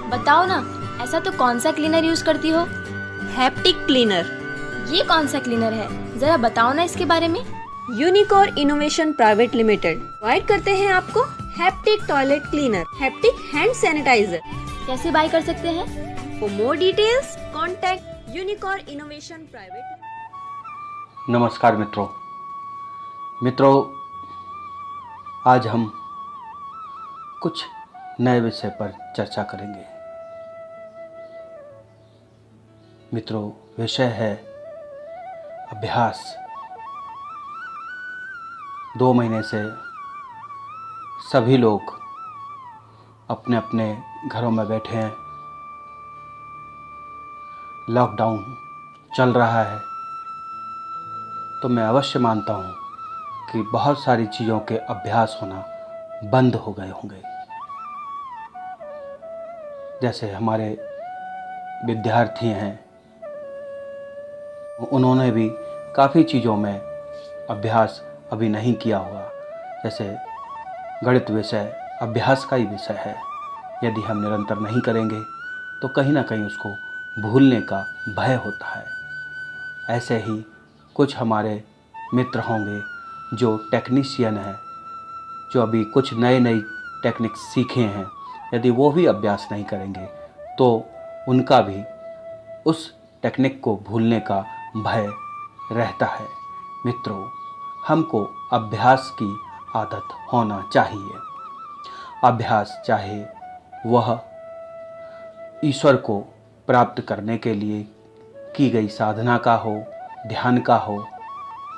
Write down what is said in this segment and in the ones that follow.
बताओ ना, ऐसा तो कौन सा क्लीनर यूज करती हो? Haptic cleaner. ये कौन सा क्लीनर है, जरा बताओ ना इसके बारे में। Unicor innovation private limited provide करते हैं आपको haptic toilet cleaner, haptic hand sanitizer. कैसे बाय कर सकते हैं? For more details contact Unicor innovation private. नमस्कार मित्रों, आज हम कुछ नए विषय पर चर्चा करेंगे। मित्रों, विषय है अभ्यास। 2 महीने से सभी लोग अपने अपने घरों में बैठे हैं। लॉकडाउन चल रहा है, तो मैं अवश्य मानता हूँ कि बहुत सारी चीज़ों के अभ्यास होना बंद हो गए होंगे। जैसे हमारे विद्यार्थी हैं, उन्होंने भी काफ़ी चीज़ों में अभ्यास अभी नहीं किया होगा। जैसे गणित विषय अभ्यास का ही विषय है। यदि हम निरंतर नहीं करेंगे तो कहीं ना कहीं उसको भूलने का भय होता है। ऐसे ही कुछ हमारे मित्र होंगे जो टेक्नीशियन हैं, जो अभी कुछ नई टेक्निक सीखे हैं। यदि वो भी अभ्यास नहीं करेंगे तो उनका भी उस टेक्निक को भूलने का भय रहता है। मित्रों, हमको अभ्यास की आदत होना चाहिए। अभ्यास चाहे वह ईश्वर को प्राप्त करने के लिए की गई साधना का हो, ध्यान का हो,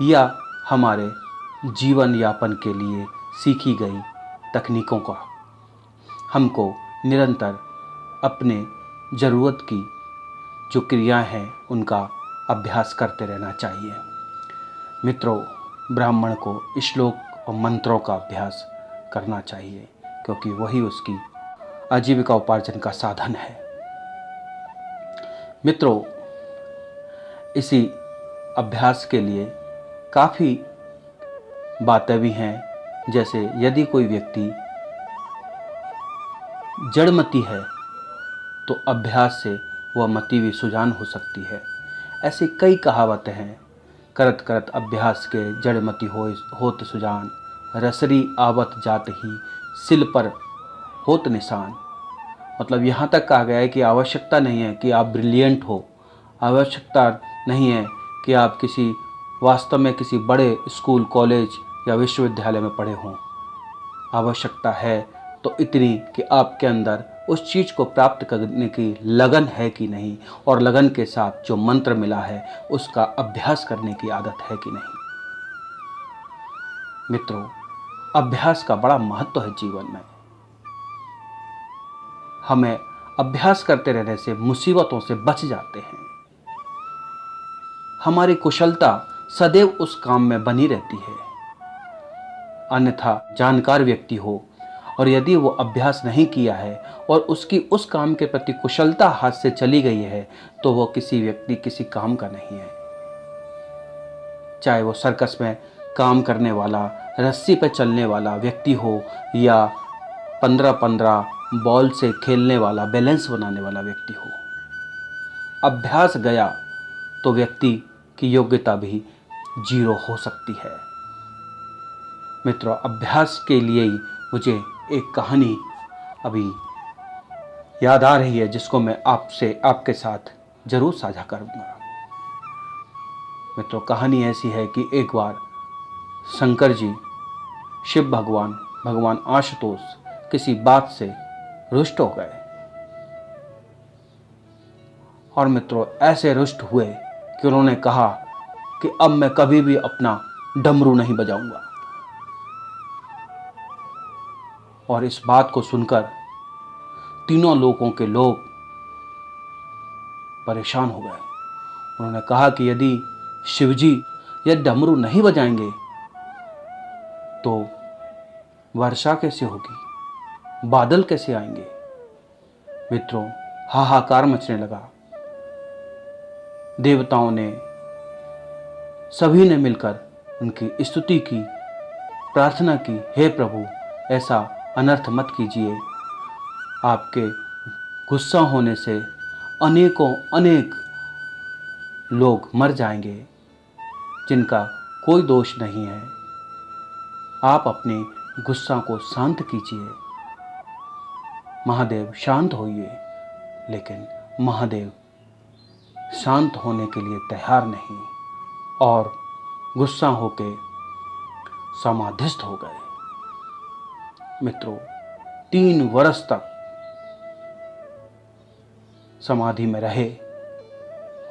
या हमारे जीवन यापन के लिए सीखी गई तकनीकों का, हमको निरंतर अपने ज़रूरत की जो क्रियाएं हैं उनका अभ्यास करते रहना चाहिए। मित्रों, ब्राह्मण को श्लोक और मंत्रों का अभ्यास करना चाहिए, क्योंकि वही उसकी आजीविका उपार्जन का साधन है। मित्रों, इसी अभ्यास के लिए काफ़ी बातें भी हैं। जैसे यदि कोई व्यक्ति जड़मति है तो अभ्यास से वह मति भी सुजान हो सकती है। ऐसी कई कहावतें हैं। करत करत अभ्यास के जड़मति होत सुजान, रसरी आवत जात ही सिल पर होत निशान। मतलब यहाँ तक कहा गया है कि आवश्यकता नहीं है कि आप ब्रिलियंट हो, आवश्यकता नहीं है कि आप किसी वास्तव में किसी बड़े स्कूल, कॉलेज या विश्वविद्यालय में पढ़े हों। आवश्यकता है तो इतनी कि आपके अंदर उस चीज़ को प्राप्त करने की लगन है कि नहीं, और लगन के साथ जो मंत्र मिला है उसका अभ्यास करने की आदत है कि नहीं। मित्रों, अभ्यास का बड़ा महत्व है जीवन में। हमें अभ्यास करते रहने से मुसीबतों से बच जाते हैं। हमारी कुशलता सदैव उस काम में बनी रहती है। अन्यथा जानकार व्यक्ति हो और यदि वो अभ्यास नहीं किया है और उसकी उस काम के प्रति कुशलता हाथ से चली गई है तो वो किसी व्यक्ति किसी काम का नहीं है। चाहे वो सर्कस में काम करने वाला, रस्सी पर चलने वाला व्यक्ति हो, या 15-15 बॉल से खेलने वाला, बैलेंस बनाने वाला व्यक्ति हो। अभ्यास गया तो व्यक्ति की योग्यता भी 0 हो सकती है। मित्रों, अभ्यास के लिए ही मुझे एक कहानी अभी याद आ रही है, जिसको मैं आपके साथ जरूर साझा करूंगा। मित्रों, कहानी ऐसी है कि एक बार शंकर जी, शिव भगवान आशुतोष किसी बात से रुष्ट हो गए। और मित्रों, ऐसे रुष्ट हुए कि उन्होंने कहा कि अब मैं कभी भी अपना डमरू नहीं बजाऊंगा। और इस बात को सुनकर तीनों लोगों के लोग परेशान हो गए। उन्होंने कहा कि यदि शिवजी यह डमरू नहीं बजाएंगे तो वर्षा कैसे होगी, बादल कैसे आएंगे। मित्रों, हाहाकार मचने लगा। देवताओं ने, सभी ने मिलकर उनकी स्तुति की, प्रार्थना की, हे प्रभु, ऐसा अनर्थ मत कीजिए, आपके गुस्सा होने से अनेक लोग मर जाएंगे जिनका कोई दोष नहीं है। आप अपने गुस्सा को शांत कीजिए। महादेव शांत होइए, लेकिन महादेव शांत होने के लिए तैयार नहीं और गुस्सा होके समाधिस्थ हो गए। मित्रों, 3 वर्ष तक समाधि में रहे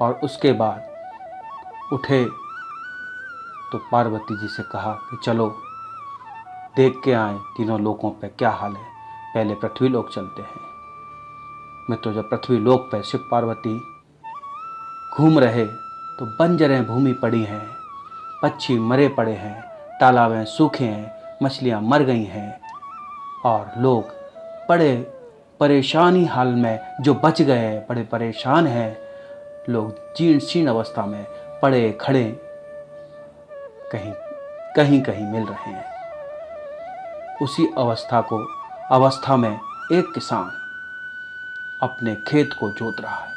और उसके बाद उठे तो पार्वती जी से कहा कि चलो देख के आए तीनों लोकों पे क्या हाल है। पहले पृथ्वी लोक चलते हैं। मित्रों, जब पृथ्वी लोक पे शिव पार्वती घूम रहे तो बंजरें भूमि पड़ी हैं, पक्षी मरे पड़े हैं, तालाबें सूखे हैं, मछलियां मर गई हैं और लोग बड़े परेशानी हाल में, जो बच गए हैं बड़े परेशान हैं। लोग जीर्ण अवस्था में पड़े खड़े कहीं मिल रहे हैं। उसी अवस्था में एक किसान अपने खेत को जोत रहा है।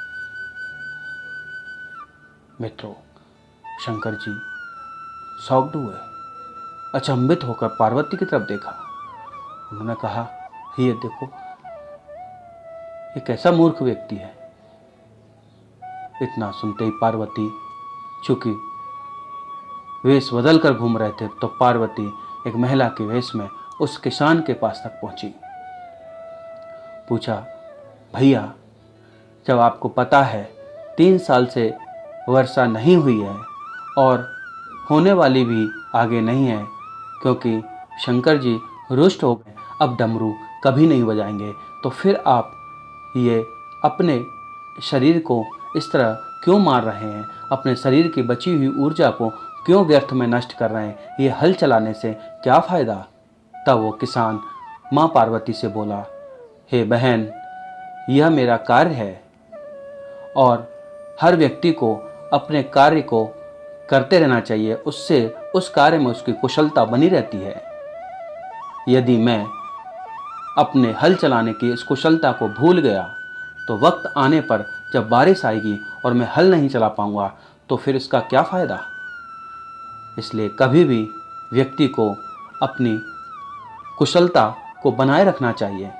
मित्रों, शंकर जी शॉक्ड हुए, अचंभित होकर पार्वती की तरफ देखा। उन्होंने कहा, ये देखो, ये कैसा मूर्ख व्यक्ति है। इतना सुनते ही पार्वती, चूंकि वेश बदल कर घूम रहे थे, तो पार्वती एक महिला के वेश में उस किसान के पास तक पहुंची। पूछा, भैया, जब आपको पता है 3 साल से वर्षा नहीं हुई है और होने वाली भी आगे नहीं है, क्योंकि शंकर जी रुष्ट हो गए, अब डमरू कभी नहीं बजाएंगे, तो फिर आप ये अपने शरीर को इस तरह क्यों मार रहे हैं? अपने शरीर की बची हुई ऊर्जा को क्यों व्यर्थ में नष्ट कर रहे हैं? ये हल चलाने से क्या फ़ायदा? तब वो किसान माँ पार्वती से बोला, हे बहन, यह मेरा कार्य है और हर व्यक्ति को अपने कार्य को करते रहना चाहिए, उससे उस कार्य में उसकी कुशलता बनी रहती है। यदि मैं अपने हल चलाने की इस कुशलता को भूल गया तो वक्त आने पर जब बारिश आएगी और मैं हल नहीं चला पाऊंगा तो फिर इसका क्या फ़ायदा? इसलिए कभी भी व्यक्ति को अपनी कुशलता को बनाए रखना चाहिए।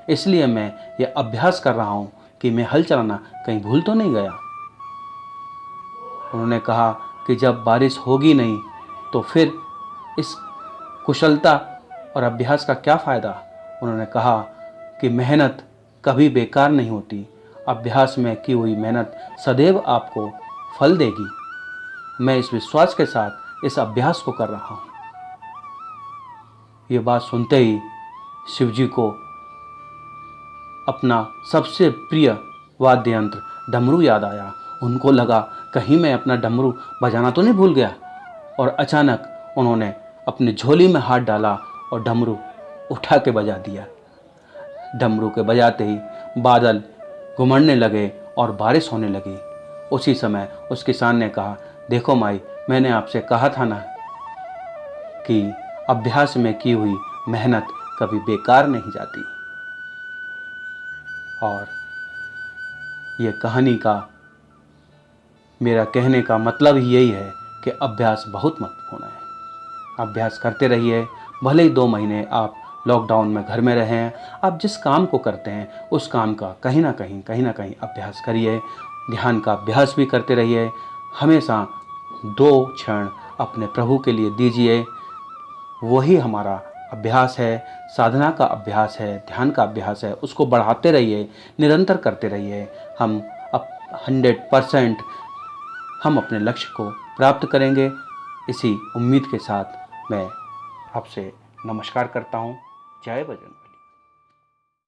इसलिए मैं ये अभ्यास कर रहा हूँ कि मैं हल चलाना कहीं भूल तो नहीं गया। उन्होंने कहा कि जब बारिश होगी नहीं तो फिर इस कुशलता और अभ्यास का क्या फ़ायदा? उन्होंने कहा कि मेहनत कभी बेकार नहीं होती, अभ्यास में की हुई मेहनत सदैव आपको फल देगी। मैं इस विश्वास के साथ इस अभ्यास को कर रहा हूँ। ये बात सुनते ही शिवजी को अपना सबसे प्रिय वाद्य यंत्र डमरू याद आया। उनको लगा कहीं मैं अपना डमरू बजाना तो नहीं भूल गया, और अचानक उन्होंने अपनी झोली में हाथ डाला और डमरू उठा के बजा दिया। डमरू के बजाते ही बादल घुमड़ने लगे और बारिश होने लगी। उसी समय उस किसान ने कहा, देखो माई, मैंने आपसे कहा था ना कि अभ्यास में की हुई मेहनत कभी बेकार नहीं जाती। और ये कहानी का मेरा कहने का मतलब ही यही है कि अभ्यास बहुत महत्वपूर्ण है। अभ्यास करते रहिए, भले ही 2 महीने आप लॉकडाउन में घर में रहें, आप जिस काम को करते हैं उस काम का कहीं ना कहीं अभ्यास करिए। ध्यान का अभ्यास भी करते रहिए। हमेशा 2 क्षण अपने प्रभु के लिए दीजिए। वही हमारा अभ्यास है, साधना का अभ्यास है, ध्यान का अभ्यास है। उसको बढ़ाते रहिए, निरंतर करते रहिए। हम 100% हम अपने लक्ष्य को प्राप्त करेंगे। इसी उम्मीद के साथ मैं आपसे नमस्कार करता हूँ। जय बजरंग।